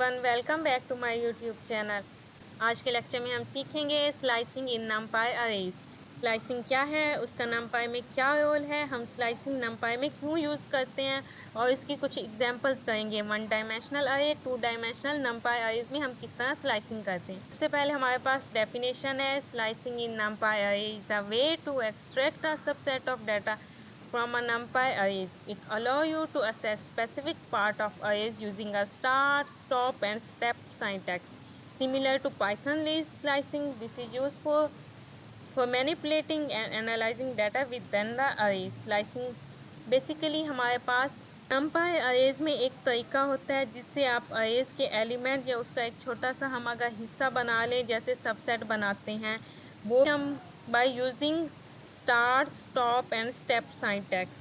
Everyone, welcome back to my YouTube channel. आज के lecture में हम सीखेंगे slicing in NumPy arrays. Slicing क्या है, उसका नमपाई में क्या रोल है, हम स्लाइसिंग नमपाई में क्यों यूज़ करते हैं और इसकी कुछ एग्जांपल्स करेंगे। 1 डायमेंशनल अरे, 2 डायमेंशनल नमपाई अरेज में हम किस तरह स्लाइसिंग करते हैं। सबसे पहले हमारे पास डेफिनेशन है, slicing in NumPy array is a way to extract a subset of data from a NumPy arrays. It allows you to access specific part of arrays using a start, stop and step syntax. Similar to Python list slicing, this is useful for manipulating and analyzing data within the array. Slicing basically हमारे पास NumPy arrays में एक तरीका होता है जिससे आप arrays के element या उसका एक छोटा सा हम अगर हिस्सा बना लें, जैसे सबसेट बनाते हैं, वो हम by using start, stop and step syntax,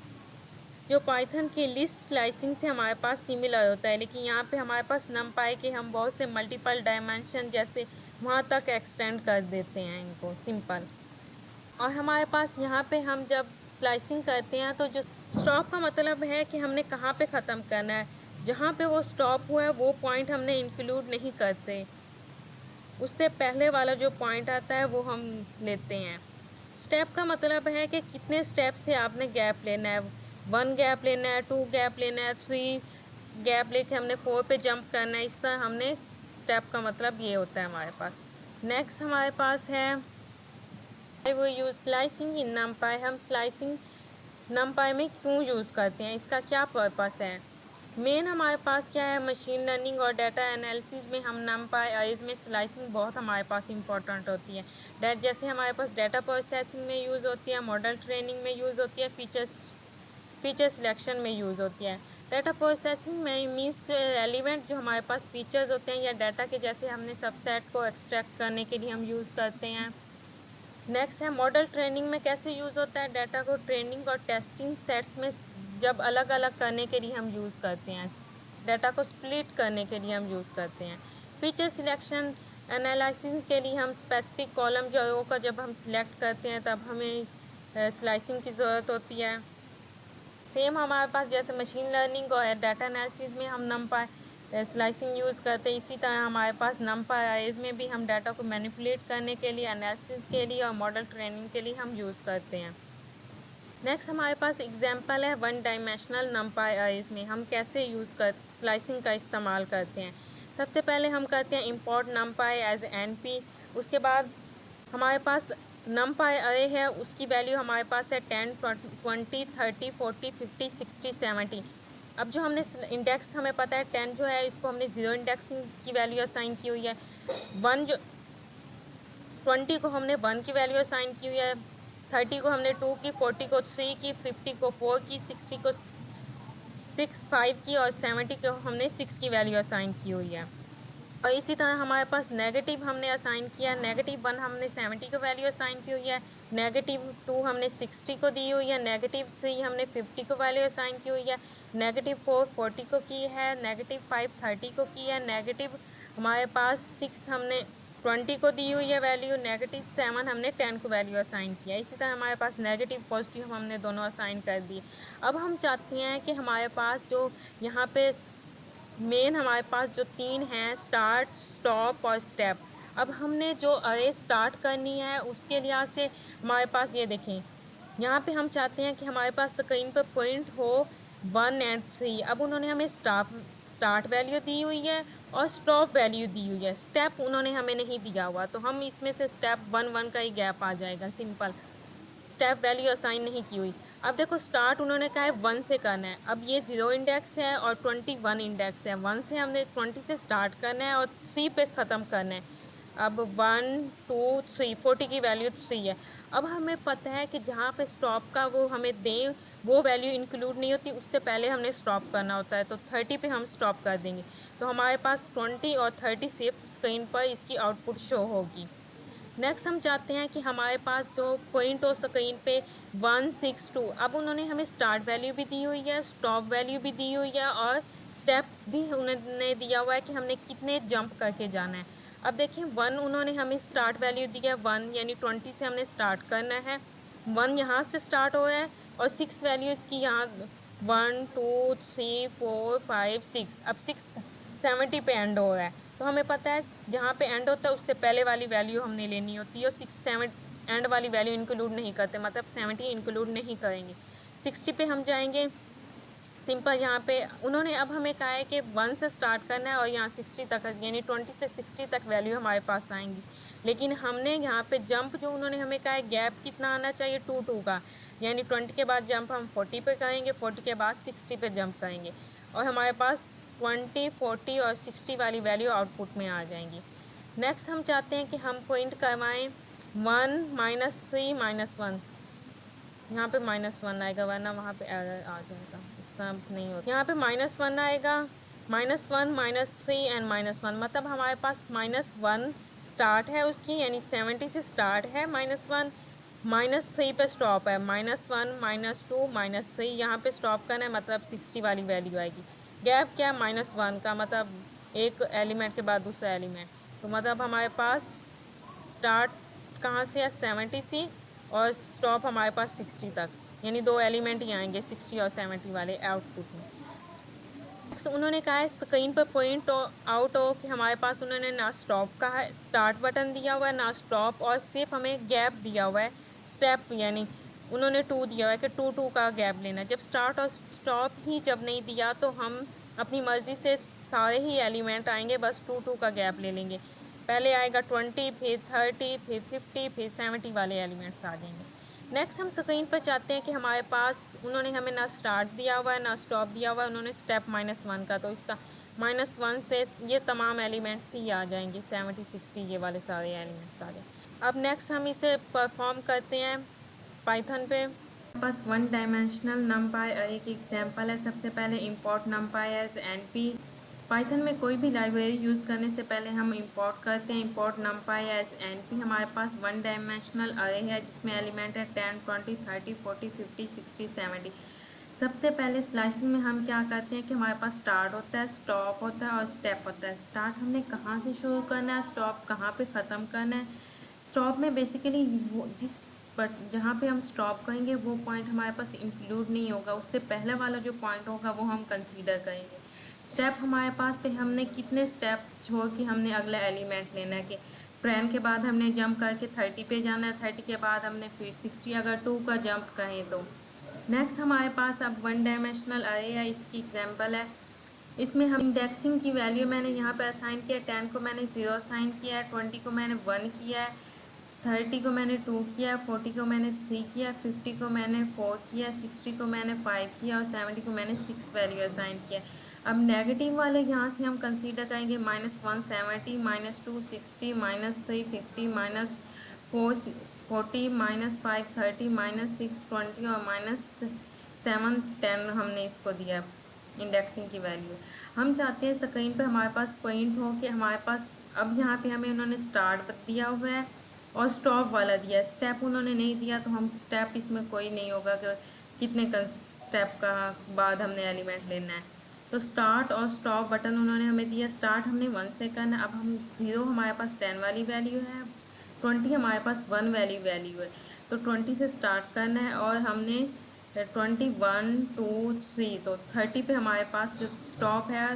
जो पाइथन की लिस्ट स्लाइसिंग से हमारे पास सिमिलर होता है। लेकिन यहाँ पे हमारे पास NumPy के हम बहुत से मल्टीपल डायमेंशन जैसे वहाँ तक एक्सटेंड कर देते हैं इनको सिंपल। और हमारे पास यहाँ पे हम जब स्लाइसिंग करते हैं तो जो स्टॉप का मतलब है कि हमने कहाँ पे ख़त्म करना है, जहाँ पे वो स्टॉप हुआ है वो पॉइंट हमने इंक्लूड नहीं करते, उससे पहले वाला जो पॉइंट आता है वो हम लेते हैं। स्टेप का मतलब है कि कितने स्टेप से आपने गैप लेना है, 1 गैप लेना है, 2 गैप लेना है, 3 गैप लेके हमने 4 पे जंप करना है। इस तरह हमने स्टेप का मतलब ये होता है हमारे पास। नेक्स्ट हमारे पास है वो यूज़ स्लाइसिंग इन NumPy। हम स्लाइसिंग NumPy में क्यों यूज़ करते हैं, इसका क्या पर्पस है। मेन हमारे पास क्या है, मशीन लर्निंग और डाटा एनालिसिस में हम NumPy अरेज में स्लाइसिंग बहुत हमारे पास इंपॉर्टेंट होती है। जैसे हमारे पास डाटा प्रोसेसिंग में यूज़ होती है, मॉडल ट्रेनिंग में यूज़ होती है, फीचर सिलेक्शन में यूज़ होती है। डाटा प्रोसेसिंग में मीन्स रेलिवेंट जो हमारे पास फीचर्स होते हैं या डाटा के जैसे हमने सबसेट को एक्सट्रैक्ट करने के लिए हम यूज़ करते हैं। नेक्स्ट है मॉडल ट्रेनिंग में कैसे यूज़ होता है, डाटा को ट्रेनिंग और टेस्टिंग सेट्स में जब अलग अलग करने के लिए हम यूज़ करते हैं, डाटा को स्प्लिट करने के लिए हम यूज़ करते हैं। फीचर सिलेक्शन एनालिसिस के लिए हम स्पेसिफिक कॉलम जो रो का जब हम सिलेक्ट करते हैं तब हमें स्लाइसिंग की ज़रूरत होती है। सेम हमारे पास जैसे मशीन लर्निंग और डाटा एनालिसिस में हम NumPy स्लाइसिंग यूज़ करते हैं, इसी तरह हमारे पास NumPy अरेज में भी हम डाटा को मैनिपुलेट करने के लिए, एनालिसिस के लिए और मॉडल ट्रेनिंग के लिए हम यूज़ करते हैं। नेक्स्ट हमारे पास एग्जांपल है 1 डायमेंशनल NumPy अरेज में हम कैसे स्लाइसिंग का इस्तेमाल करते हैं। सबसे पहले हम करते हैं इंपोर्ट NumPy एज NP। उसके बाद हमारे पास NumPy अरे है, उसकी वैल्यू हमारे पास है 10, 20, 30, 40, 50, 60, 70। अब जो हमने इंडेक्स हमें पता है 10 जो है, इसको हमने 0 इंडेक्सिंग की वैल्यू असाइन की हुई है। 20 को हमने 1 की वैल्यू असाइन की हुई है, 30 को हमने 2 की, 40 को 3 की, 50 को 4 की, 60 को 6, 5 की और 70 को हमने 6 की वैल्यू असाइन की हुई है। और इसी तरह हमारे पास नेगेटिव हमने असाइन किया, -1 हमने 70 को वैल्यू असाइन की हुई है, -2 हमने 60 को दी हुई है, -3 हमने 50 को वैल्यू असाइन की हुई है, -4 40 को की है, -5 30 को की है, नेगेटिव हमारे पास 6 हमने 20 को दी हुई है वैल्यू, -7 हमने 10 को वैल्यू असाइन किया। इसी तरह हमारे पास नेगेटिव पॉजिटिव हमने दोनों असाइन कर दिए। अब हम चाहते हैं कि हमारे पास जो यहाँ पे मेन हमारे पास जो 3 हैं, स्टार्ट, स्टॉप और स्टेप। अब हमने जो अरे स्टार्ट करनी है उसके लिहाज से हमारे पास ये देखें, यहाँ पे हम चाहते हैं कि हमारे पास स्क्रीन पर पॉइंट हो 1 और 3। अब उन्होंने हमें स्टार्ट वैल्यू दी हुई है और स्टॉप वैल्यू दी हुई है, स्टेप उन्होंने हमें नहीं दिया हुआ, तो हम इसमें से स्टेप 1 का ही गैप आ जाएगा सिंपल, स्टेप वैल्यू असाइन नहीं की हुई। अब देखो स्टार्ट उन्होंने कहा है 1 से करना है, अब ये 0 इंडेक्स है और 21 इंडेक्स है, 1 से हमने 20 से स्टार्ट करना है और 3 पे ख़त्म करना है। अब 1 2 3 40 की वैल्यू 3 है। अब हमें पता है कि जहाँ पे स्टॉप का वो हमें दें वो वैल्यू इंक्लूड नहीं होती, उससे पहले हमने स्टॉप करना होता है, तो 30 पे हम स्टॉप कर देंगे, तो हमारे पास 20 और 30 सिर्फ स्क्रीन पर इसकी आउटपुट शो होगी। नेक्स्ट हम चाहते हैं कि हमारे पास जो पॉइंट हो स्क्रीन पे 162। अब उन्होंने हमें स्टार्ट वैल्यू भी दी हुई है, स्टॉप वैल्यू भी दी हुई है और स्टेप भी उन्होंने दिया हुआ है कि हमने कितने जंप करके जाना है। अब देखिए 1 उन्होंने हमें स्टार्ट वैल्यू दी है 1, यानी 20 से हमने स्टार्ट करना है, 1 यहाँ से स्टार्ट हो रहा है और 6 वैल्यू इसकी यहाँ 1 2 3 4 5 6। अब 70 पे एंड हो रहा है, तो हमें पता है जहाँ पे एंड होता है उससे पहले वाली वैल्यू हमने लेनी होती है और 7 एंड वाली वैल्यू इंक्लूड नहीं करते, मतलब 70 इंक्लूड नहीं करेंगे। 60 पे हम जाएंगे, सिंपल यहाँ पे उन्होंने अब हमें कहा है कि 1 से स्टार्ट करना है और यहाँ 60 तक, यानी 20 से 60 तक वैल्यू हमारे पास आएंगी। लेकिन हमने यहाँ पे जंप जो उन्होंने हमें कहा है गैप कितना आना चाहिए 2 का, यानी 20 के बाद जंप हम 40 पे करेंगे, 40 के बाद 60 पे जंप करेंगे और हमारे पास 20, 40 और 60 वाली वैल्यू आउटपुट में आ जाएंगी। नेक्स्ट हम चाहते हैं कि हम पॉइंट करवाएँ 1 -3 -1, यहाँ पे -1 आएगा वरना वहाँ पे एरर आ जाएगा, इसका नहीं होता। यहाँ पे -1 आएगा, -1 -3 एंड -1, मतलब हमारे पास -1 स्टार्ट है उसकी, यानी 70 से स्टार्ट है -1, -3 पे स्टॉप है, -1 -2 -3 यहाँ पे स्टॉप करना है, मतलब 60 वाली वैल्यू आएगी। गैप क्या, -1 का, मतलब एक एलिमेंट के बाद दूसरा एलिमेंट, तो मतलब हमारे पास स्टार्ट कहाँ से है 70 से और स्टॉप हमारे पास 60 तक, यानी 2 एलिमेंट ही आएंगे 60 और 70 वाले आउटपुट में। तो उन्होंने कहा है स्क्रीन पर पॉइंट आउट हो कि हमारे पास उन्होंने ना स्टॉप का है स्टार्ट बटन दिया हुआ है ना स्टॉप, और सिर्फ हमें गैप दिया हुआ है स्टेप, यानी उन्होंने 2 दिया हुआ है कि 2 का गैप लेना। जब स्टार्ट और स्टॉप ही जब नहीं दिया तो हम अपनी मर्ज़ी से सारे ही एलिमेंट आएंगे, बस 2 का गैप ले लेंगे। पहले आएगा 20, फिर 30, फिर 50, फिर 70 वाले एलिमेंट्स आ जाएंगे। नेक्स्ट हम स्क्रीन पर चाहते हैं कि हमारे पास उन्होंने हमें ना स्टार्ट दिया हुआ है ना स्टॉप दिया हुआ है, उन्होंने स्टेप -1 का, तो इसका -1 से ये तमाम एलिमेंट्स ही आ जाएंगे, 70, 60 ये वाले सारे एलिमेंट्स आ जाए। अब नेक्स्ट हम इसे परफॉर्म करते हैं पाइथन पे। बस 1 डायमेंशनल नमपाई अरे की एग्जांपल है। सबसे पहले import NumPy as NP. Python में कोई भी लाइब्रेरी यूज़ करने से पहले हम इंपोर्ट करते हैं इंपोर्ट नमपाई एज एनपी। हमारे पास 1 डायमेंशनल अरे है जिसमें एलिमेंट है 10, 20, 30, 40, 50, 60, 70। सबसे पहले स्लाइसिंग में हम क्या करते हैं कि हमारे पास स्टार्ट होता है, स्टॉप होता है और स्टेप होता है। स्टार्ट हमने कहाँ से शुरू करना है, स्टॉप कहाँ पे ख़त्म करना है। स्टॉप में बेसिकली वो बट जहाँ पे हम स्टॉप करेंगे वो पॉइंट हमारे पास इंक्लूड नहीं होगा, उससे पहले वाला जो पॉइंट होगा वो हम कंसीडर करेंगे। स्टेप हमारे पास पे हमने कितने स्टेप छोड़ के हमने अगला एलिमेंट लेना है कि 10 के बाद हमने जंप करके 30 पे जाना है, 30 के बाद हमने फिर 60 अगर 2 का जंप करें तो। नेक्स्ट हमारे पास अब 1 डायमेंशनल अरे है, इसकी एग्जांपल है। इसमें हम इंडेक्सिंग की वैल्यू मैंने यहाँ पे असाइन किया है, 10 को मैंने 0 असाइन किया है, 20 को मैंने 1 किया है, 30 को मैंने 2 किया, 40 को मैंने 3 किया, 50 को मैंने 4 किया, 60 को मैंने 5 किया और 70 को मैंने 6 वैल्यू असाइन किया। अब नेगेटिव वाले यहाँ से हम कंसीडर करेंगे -1 70, -2 60, -3 50, -4 40, -5 30, -6 20 और -7 10 हमने इसको दिया इंडेक्सिंग की वैल्यू। हम चाहते हैं स्क्रीन पे हमारे पास पॉइंट हो कि हमारे पास अब यहाँ पे हमें उन्होंने स्टार्ट दिया हुआ है और स्टॉप वाला दिया है, स्टेप उन्होंने नहीं दिया, तो हम स्टेप इसमें कोई नहीं होगा कि कितने स्टेप का बाद हमने एलिमेंट लेना है। तो स्टार्ट और स्टॉप बटन उन्होंने हमें दिया। स्टार्ट हमने 1 से करना, अब हम 0 हमारे पास 10 वाली वैल्यू है, 20 हमारे पास 1 वाली वैल्यू है, तो 20 से स्टार्ट करना है और हमने 20 1 2 3, तो 30 पे हमारे पास जो स्टॉप है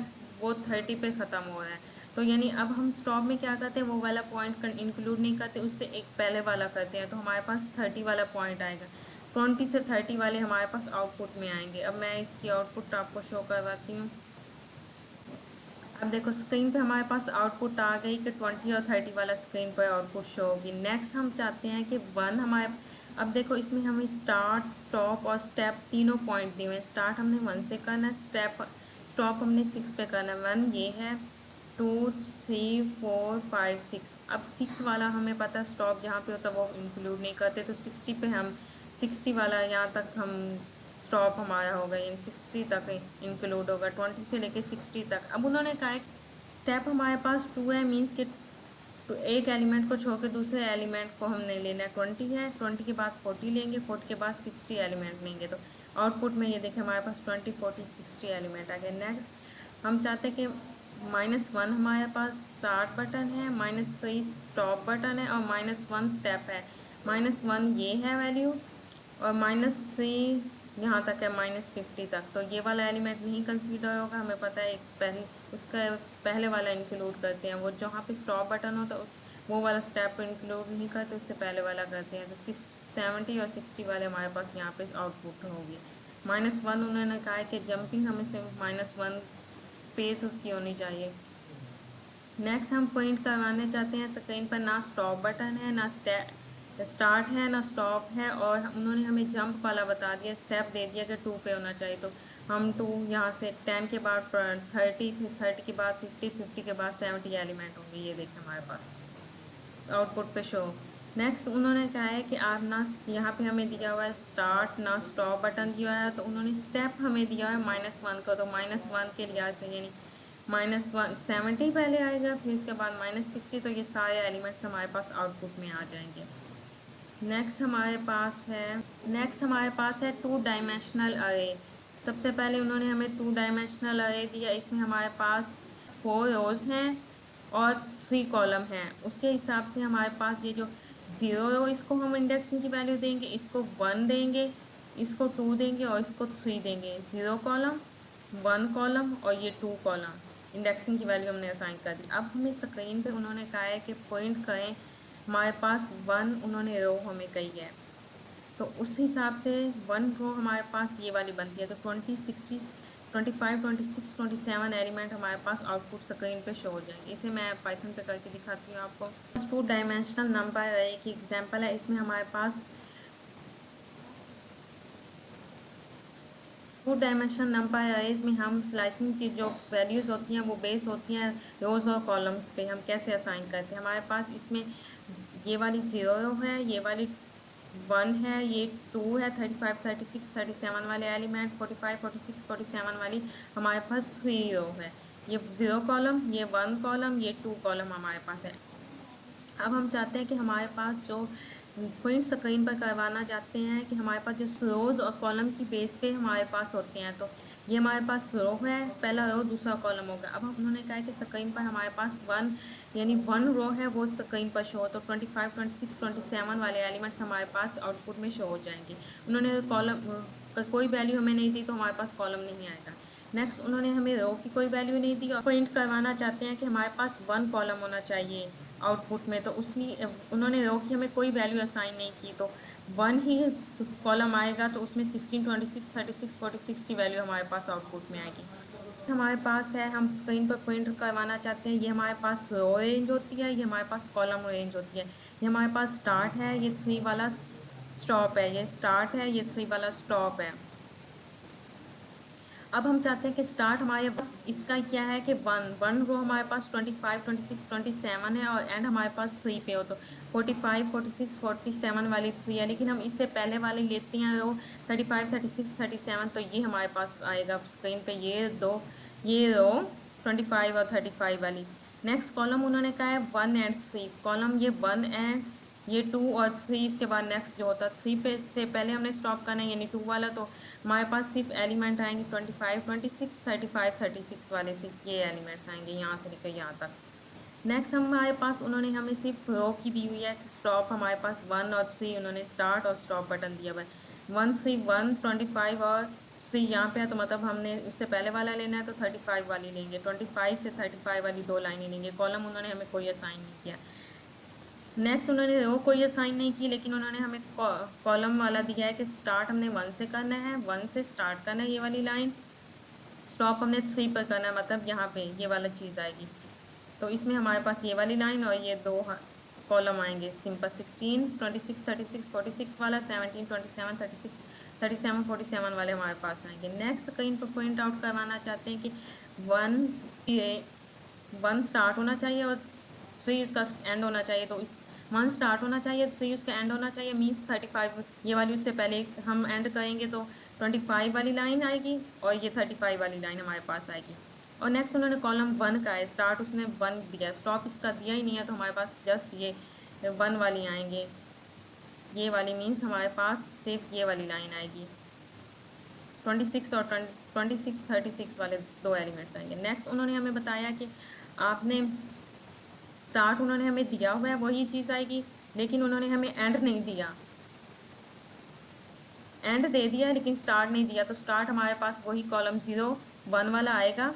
वो 30 पे ख़त्म हो रहा है। तो यानी अब हम स्टॉप में क्या करते हैं वो वाला पॉइंट इंक्लूड नहीं करते, उससे एक पहले वाला करते हैं, तो हमारे पास 30 वाला पॉइंट आएगा। 20 से 30 वाले हमारे पास आउटपुट में आएंगे। अब मैं इसकी आउटपुट आपको शो करवाती हूँ। अब देखो स्क्रीन पे हमारे पास आउटपुट आ गई कि 20 और 30 वाला स्क्रीन पर आउटपुट शो होगी। नेक्स्ट हम चाहते हैं कि 1 हमारे, अब देखो इसमें हमें स्टार्ट स्टॉप और स्टेप तीनों पॉइंट दिए हुए हैं। स्टार्ट हमने 1 से करना है, स्टॉप हमने 6 पे करना है। 1 ये है, 2 3 4 5 6। अब 6 वाला हमें पता है स्टॉप जहाँ पे होता है वो इंक्लूड नहीं करते, तो 60 पे हम 60 वाला यहाँ तक हम स्टॉप हमारा होगा, यानी 60 तक इंक्लूड होगा, 20 से लेके 60 तक। अब उन्होंने कहा है स्टेप हमारे पास 2 है, मीन्स कि एक एलिमेंट को छोड़ के दूसरे एलिमेंट को हमने लेना है। 20 है, 20 के बाद 40 लेंगे, 40 के बाद 60 एलिमेंट लेंगे, तो आउटपुट में ये देखें हमारे पास 20 40 60 एलिमेंट आ गए। नेक्स्ट हम चाहते हैं कि -1 हमारे पास स्टार्ट बटन है, -3 स्टॉप बटन है और -1 स्टेप है। -1 ये है वैल्यू और -3 यहाँ तक है -50 तक, तो ये वाला एलिमेंट नहीं कंसीडर होगा। हमें पता है उसका पहले वाला इंक्लूड करते हैं, वो जहाँ पे स्टॉप बटन होता है वो वाला स्टेप इंक्लूड नहीं करते, उससे पहले वाला करते हैं। तो 70 और 60 वाले हमारे पास यहाँ पे आउटपुट होगी। -1 उन्होंने कहा है कि जंपिंग हमें से -1 स्पेस उसकी होनी चाहिए। नेक्स्ट हम पॉइंट करवाने चाहते हैं स्क्रीन पर ना स्टॉप बटन है, ना स्टार्ट है, ना स्टॉप है, और उन्होंने हमें जंप वाला बता दिया, स्टेप दे दिया कि 2 पे होना चाहिए। तो हम 2 यहाँ से 10 के बाद 30, 30 के बाद 50, 50 के बाद 70 एलिमेंट होंगे। ये देखें हमारे पास आउटपुट पे शो। नेक्स्ट उन्होंने कहा है कि आप ना, यहाँ पे हमें दिया हुआ है स्टार्ट, ना स्टॉप बटन दिया है, तो उन्होंने स्टेप हमें दिया है -1 का। तो -1 के लिहाज से यानी -170 पहले आएगा, फिर इसके बाद -60, तो ये सारे एलिमेंट्स हमारे पास आउटपुट में आ जाएंगे। नेक्स्ट हमारे पास है 2 डायमेंशनल अरे। सबसे पहले उन्होंने हमें 2 डायमेंशनल अरे दिया। इसमें हमारे पास 4 रोज हैं और 3 कॉलम हैं। उसके हिसाब से हमारे पास ये जो 0 रो, इसको हम इंडेक्सिंग की वैल्यू देंगे, इसको 1 देंगे, इसको 2 देंगे और इसको 3 देंगे। 0 कॉलम, 1 कॉलम और ये 2 कॉलम इंडेक्सिंग की वैल्यू हमने असाइन कर दी। अब हमें स्क्रीन पे उन्होंने कहा है कि पॉइंट करें, हमारे पास 1 उन्होंने रो हमें कही है, तो उस हिसाब से 1 रो हमारे पास ये वाली बनती है। तो 20, 60, 25, 26, 27 एलिमेंट हमारे पास आउटपुट स्क्रीन पे शो हो जाएंगे। इसे मैं पाइथन पे करके दिखाती हूँ आपको। 2 डायमेंशनल नंबर एक एग्जांपल है। इसमें हमारे पास 2 डायमेंशनल नंबर अरेज में हम स्लाइसिंग की जो वैल्यूज़ होती हैं वो बेस होती हैं रोज़ और कॉलम्स पे। हम कैसे असाइन करते हैं, हमारे पास इसमें ये वाली 0 रो है, ये वाली 1 है, ये 2 है, 35, 36, 37 वाले एलिमेंट, 45, 46, 47 वाली हमारे पास 3 रो है। ये 0 कॉलम, ये 1 कॉलम, ये 2 कॉलम हमारे पास है। अब हम चाहते हैं कि हमारे पास जो पॉइंट स्क्रीन पर करवाना चाहते हैं कि हमारे पास जो रोज़ और कॉलम की बेस पे हमारे पास होते हैं, तो ये हमारे पास रो है, पहला रो दूसरा कॉलम होगा। अब उन्होंने कहा है कि स्क्रीन पर हमारे पास 1 यानी 1 रो है, वो स्क्रीन पर शो हो, तो 25, 26, 27 वाले एलिमेंट्स हमारे पास आउटपुट में शो हो जाएंगे। उन्होंने कॉलम कोई वैल्यू हमें नहीं दी, तो हमारे पास कॉलम नहीं आएगा। नेक्स्ट उन्होंने हमें रो की कोई वैल्यू नहीं दी और पॉइंट करवाना चाहते हैं कि हमारे पास 1 कॉलम होना चाहिए आउटपुट में, तो उसमें उन्होंने रो की हमें कोई वैल्यू असाइन नहीं की, तो 1 ही कॉलम आएगा, तो उसमें 16, 26, 36, 46 की वैल्यू हमारे पास आउटपुट में आएगी। हमारे पास है, हम स्क्रीन पर प्रिंट करवाना चाहते हैं, ये हमारे पास रो रेंज होती है, ये हमारे पास कॉलम रेंज होती है। ये हमारे पास स्टार्ट है, ये 3 वाला स्टॉप है, ये स्टार्ट है, ये 3 वाला स्टॉप है। अब हम चाहते हैं कि स्टार्ट हमारे पास इसका क्या है कि 1 रो हमारे पास 25, 26, 27 है और एंड हमारे पास 3 पे हो, तो 45, 46, 47 वाली 3 है, लेकिन हम इससे पहले वाले लेते हैं रो 35, 36, 37, तो ये हमारे पास आएगा स्क्रीन पे ये रो 25 और 35 वाली। नेक्स्ट कॉलम उन्होंने कहा है 1 एंड 3 कॉलम, ये 1 एंड ये 2 और 3, इसके बाद नेक्स्ट जो होता है 3 पे से पहले हमने स्टॉप करना है यानी 2 वाला, तो हमारे पास सिर्फ एलिमेंट आएंगे 25, 26, 35, 36 वाले, सिर्फ ये एलिमेंट्स आएंगे यहाँ से लेकर यहाँ तक। नेक्स्ट हमारे पास उन्होंने हमें सिर्फ रो की दी हुई है, स्टॉप हमारे पास 1 और 3, उन्होंने स्टार्ट और स्टॉप बटन दिया हुआ है। 1, 3, 1, 25 और 3 यहाँ पे है, तो मतलब हमने उससे पहले वाला लेना है तो 35 वाली लेंगे, 25 से 35 वाली 2 लाइनें लेंगे। कॉलम उन्होंने हमें कोई असाइन नहीं किया। नेक्स्ट उन्होंने रो कोई असाइन नहीं की, लेकिन उन्होंने हमें कॉलम वाला दिया है कि स्टार्ट हमने 1 से करना है, 1 से स्टार्ट करना है ये वाली लाइन, स्टॉप हमने 3 पर करना है, मतलब यहाँ पे ये वाला चीज़ आएगी। तो इसमें हमारे पास ये वाली लाइन और ये 2 कॉलम आएंगे सिंपल, 16, 26, 36, 46 वाला, 17, 27, 36, 37, 47 वाले हमारे पास आएंगे। नेक्स्ट कहीं पर पॉइंट आउट करवाना चाहते हैं कि 1 स्टार्ट होना चाहिए और 3 इसका एंड होना चाहिए, तो इस 1 स्टार्ट होना चाहिए, 3 उसका एंड होना चाहिए, मीन्स 35 ये वाली उससे पहले हम एंड करेंगे तो 25 वाली लाइन आएगी और ये 35 वाली लाइन हमारे पास आएगी। और नेक्स्ट उन्होंने कॉलम 1 का है, स्टार्ट उसने 1 दिया, स्टॉप इसका दिया ही नहीं है, तो हमारे पास जस्ट ये 1 वाली आएंगे, ये वाली मीन्स हमारे पास सिर्फ ये वाली लाइन आएगी। 26 और 26, 36 वाले 2 एलिमेंट्स आएंगे। नेक्स्ट उन्होंने हमें बताया कि आपने स्टार्ट उन्होंने हमें दिया हुआ है वही चीज़ आएगी, लेकिन उन्होंने हमें एंड नहीं दिया। एंड दे दिया लेकिन स्टार्ट नहीं दिया, तो स्टार्ट हमारे पास वही कॉलम 0 1 वाला आएगा।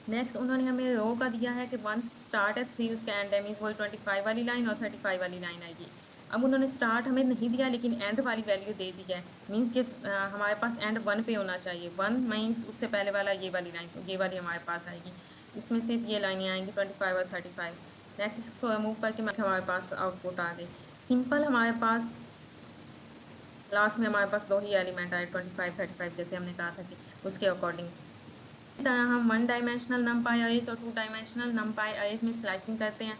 नेक्स्ट उन्होंने हमें रो का दिया है कि 1 स्टार्ट है, 3 उसका एंड है, मीन्स वही 25 वाली लाइन और 35 वाली लाइन आएगी। अब उन्होंने स्टार्ट हमें नहीं दिया लेकिन एंड वाली वैल्यू दे दी है, मीन्स कि हमारे पास एंड 1 पे होना चाहिए। 1 मीन्स उससे पहले वाला ये वाली लाइन, तो ये वाली हमारे पास आएगी। इसमें से ये लाइनें आएंगी 25 और 35। नेक्स्ट इसको मूव करके हमारे पास आउटपुट आ गई। सिंपल हमारे पास लास्ट में हमारे पास 2 ही एलिमेंट आए 25 35, जैसे हमने कहा था कि उसके अकॉर्डिंग। इस तरह हम 1 डायमेंशनल नमपाई अरेज और 2 डायमेंशनल नमपाई अरेज में स्लाइसिंग करते हैं।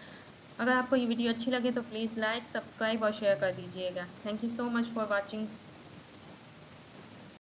अगर आपको ये वीडियो अच्छी लगे तो प्लीज़ लाइक, सब्सक्राइब और शेयर कर दीजिएगा। Thank you so much for watching.